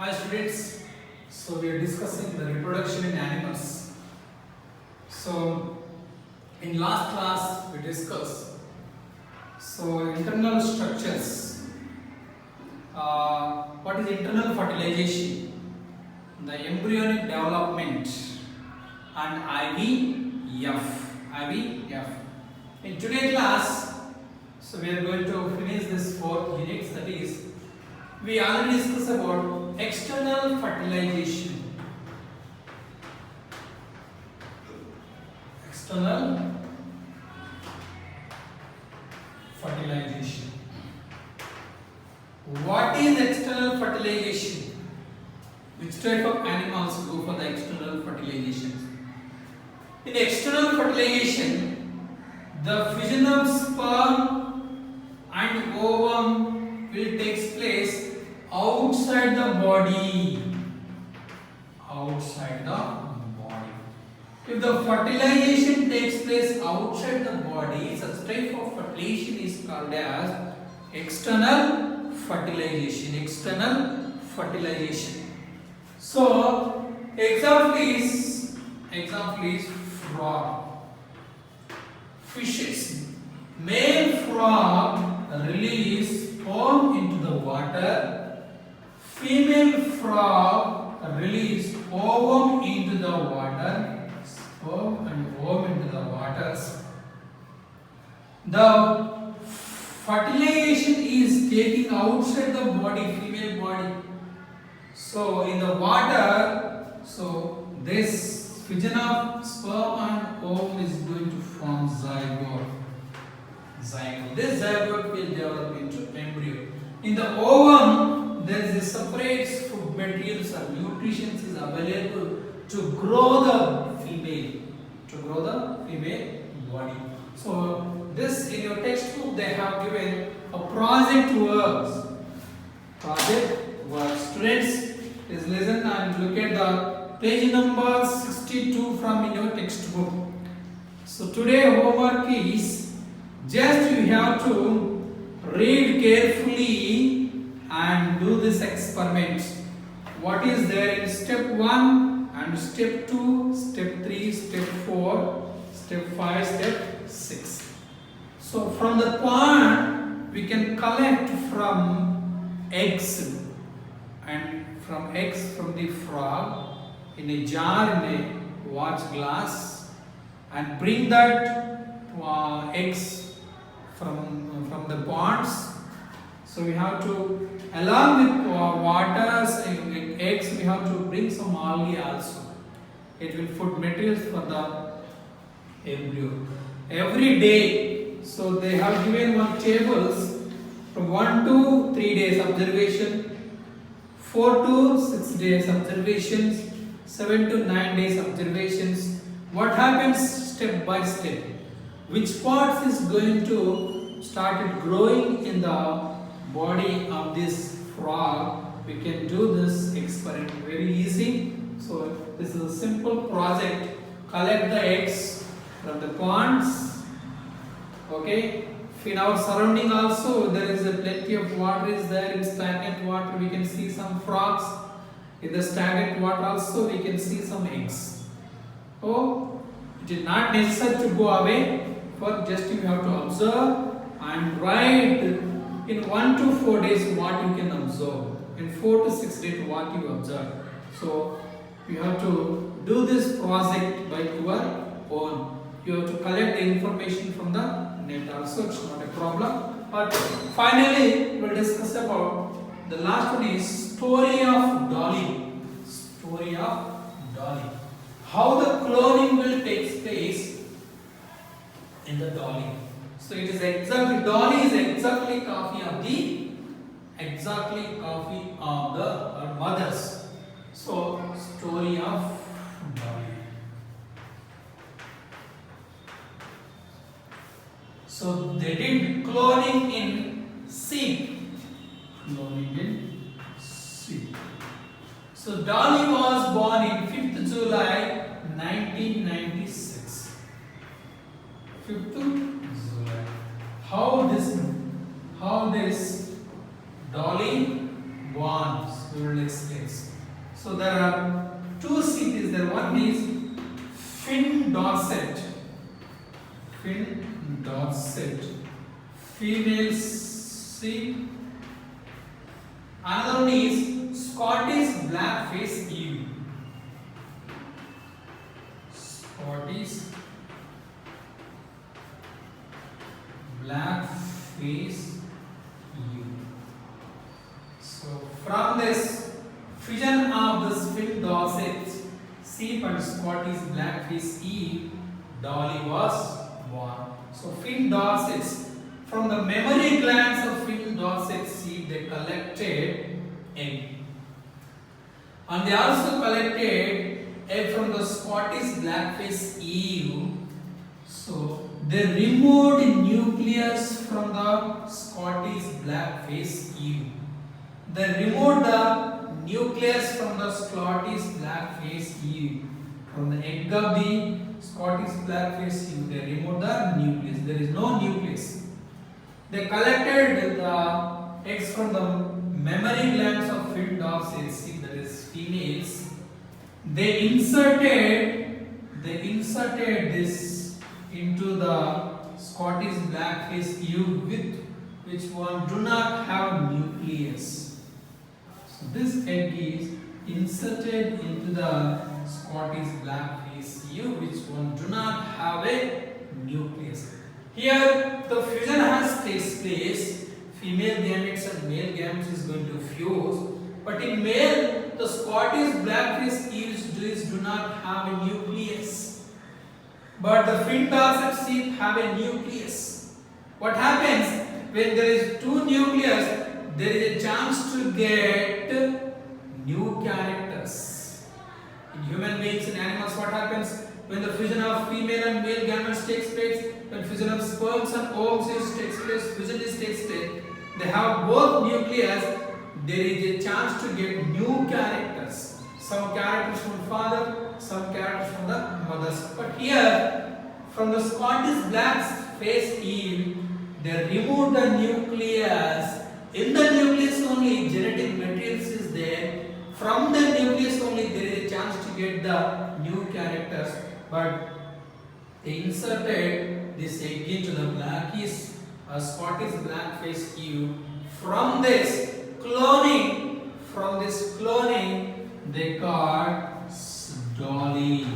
Hi students, so we are discussing the reproduction in animals. So in last class we discussed internal structures. What is internal fertilization, the embryonic development, and IVF. In today's class, so we are going to finish this 4 units. That is, we already discussed about external fertilization. External fertilization. What is external fertilization? Which type of animals go for the external fertilization? In external fertilization, the fission of sperm and ovum will take place outside the body. Outside the body. If the fertilization takes place outside the body, such type of fertilization is called as external fertilization. External fertilization. So, example is frog. Fishes. Male frog release sperm into the water. Female frog release ovum into the water. Sperm and ovum into the waters. The fertilization is taking outside the body, female body. So in the water, so this fission of sperm and ovum is going to form zygote. This zygote will develop into embryo. In the ovum, there is a separate food materials or nutrition is available to grow the female, body. So this in your textbook they have given a project works. Students, please listen and look at the page number 62 from in your textbook. So today homework is just you have to read carefully and do this experiment. What is there in step 1 and step 2, step 3, step 4, step 5, step 6. So from the pond we can collect from eggs and from eggs from the frog in a jar in a watch glass and bring that eggs from the ponds. So we have to, along with waters and eggs, we have to bring some algae also. It will food materials for the embryo. Every day, so they have given one tables from 1 to 3 days observation, 4 to 6 days observations, 7 to 9 days observations. What happens step by step? Which parts is going to start growing in the body of this frog? We can do this experiment very easy. So this is a simple project. Collect the eggs from the ponds. Okay. In our surrounding also there is a plenty of water is there. In stagnant water we can see some frogs. In the stagnant water also we can see some eggs. Oh, it is not necessary to go away. For just you have to observe and write in 1 to 4 days what you can observe. In 4 to 6 days what you observe. So you have to do this project by your own. You have to collect the information from the net also. It's not a problem. But finally we will discuss about the last one is story of Dolly. Story of Dolly. How the cloning will take place in the Dolly. So it is exactly, Dolly is exactly copy of the mothers. So story of Dolly. So they did cloning in sheep. So Dolly was born in 5th July 1996. 5th July. How this Dolly born? jewelless legs. So there are two cities there. One is Finn Dorset. Finn Dorset. Female sheep. Another one is Scottish blackface emu. Scottish blackface emu. So from this fusion of the Finn Dorset sheep and Scottish blackface emu, Dolly was born. So Finn Dorset, from the mammary glands of Finn Dorset sheep, they collected egg. And they also collected egg from the Scottish blackface emu. So they removed nucleus from the Scottish blackface emu. They removed the nucleus from the Scottish blackface emu. From the egg of the Scottish blackface emu, they removed the nucleus. There is no nucleus. They collected the eggs from the mammary glands of Finn Dorset sheep, that is females. They inserted this into the Scottish blackface emu, with which one do not have nucleus. So this egg is inserted into the Scottish blackface emu, which one do not have a nucleus. Here the fusion has takes place. Female gametes and male gametes is going to fuse, but in male the Scottish blackface emus do not have a nucleus, but the Finn Dorset sheep have a nucleus. What happens when there is two nucleus? There is a chance to get new characters. In human beings and animals, what happens when the fusion of female and male gametes takes place? When fusion of sperms and ovules takes place, fusion takes place, they have both nucleus. There is a chance to get new characters. Some characters from father, some characters from the mothers. But here, from the Scottish blackface emu, they removed the nucleus. In the nucleus only genetic materials is there. From the nucleus only there is a chance to get the new characters. But they inserted this egg into the blackish Scottish blackface emu. From this cloning, they got Dolly.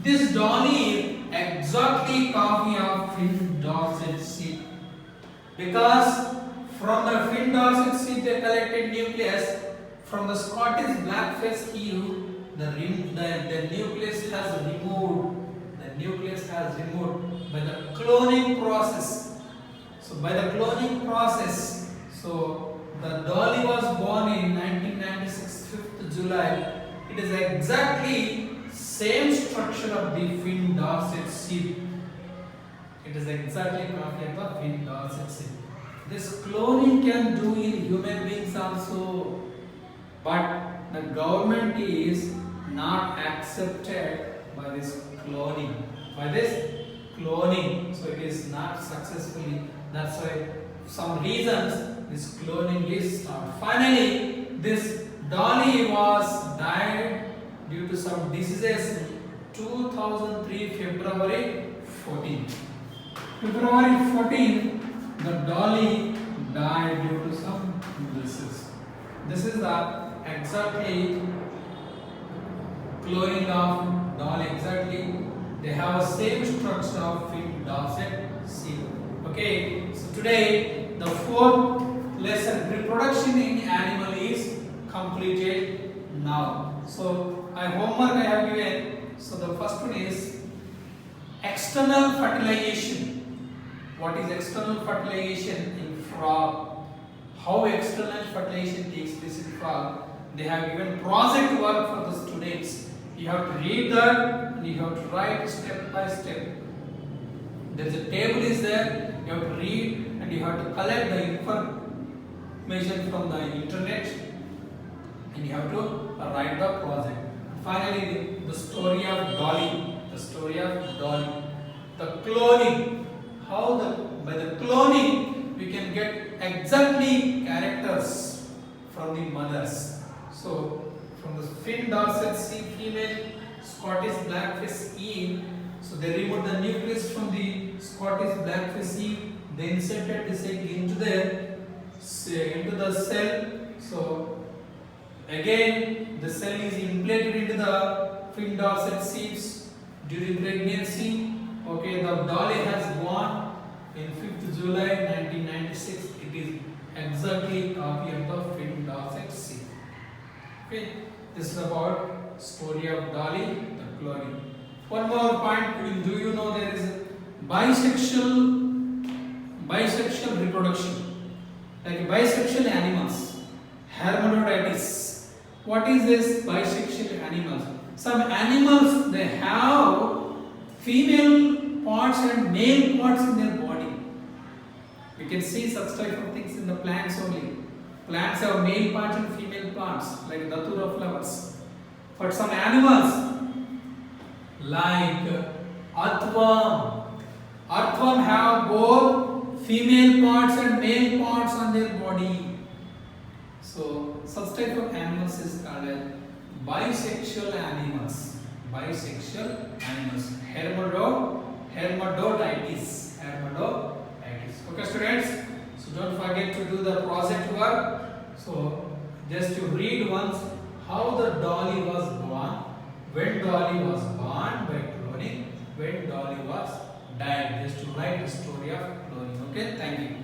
This Dolly exactly copy of Finn Dorset sheep, because from the Finn Dorset sheep they collected nucleus. From the Scottish blackface emu, the nucleus has removed. The nucleus has removed by the cloning process. So by the cloning process, so the Dolly was born in 1996, 5th July. It is exactly same structure of the Finn Dorset sheep. It is exactly copy of the Finn Dorset sheep. This cloning can do in human beings also, but the government is not accepted by this cloning. So it is not successfully. That's why some reasons this cloning is stopped. Finally, this Dolly was died due to some diseases in 2003 February 14. February 14, the Dolly died due to some disease. This is the exactly cloning of Dolly. Exactly, they have the same structure of Finn Dorset sheep. Okay, so today the fourth lesson, reproduction in animal, is completed now. So homework I have given. So the first one is external fertilization. What is external fertilization in frog? How external fertilization takes place in frog? They have given project work for the students. You have to read that and you have to write step by step. There is a table is there. You have to read and you have to collect the information from the internet and you have to write the project. Finally, the story of Dolly. The cloning. By the cloning we can get exactly characters from the mothers. So from the fin Dorset sea female Scottish blackfish eel, so they removed the nucleus from the Scottish blackfish eel. They inserted this egg into the cell. So again the cell is implanted into the fin Dorset seeds during pregnancy. Okay, the dolly has born in 5th July 1996. It is exactly a copy of the fin Dorset seed. Okay, this is about story of Dolly the cloning. One more point, do you know there is bisexual reproduction, like bisexual animals, hermaphrodites. What is this bisexual animals? Some animals, they have female parts and male parts in their body. We can see such type of things in the plants only. Plants have male parts and female parts, like datura flowers. But some animals, like earthworm have both female parts and male parts on their body. So such type of animals is called as bisexual animals. Bisexual animals. Hermaphrodites. Okay, students. So don't forget to do the project work. So just to read once how the dolly was born, when dolly was born by cloning, when dolly was died. Just to write the story of cloning. Okay, thank you.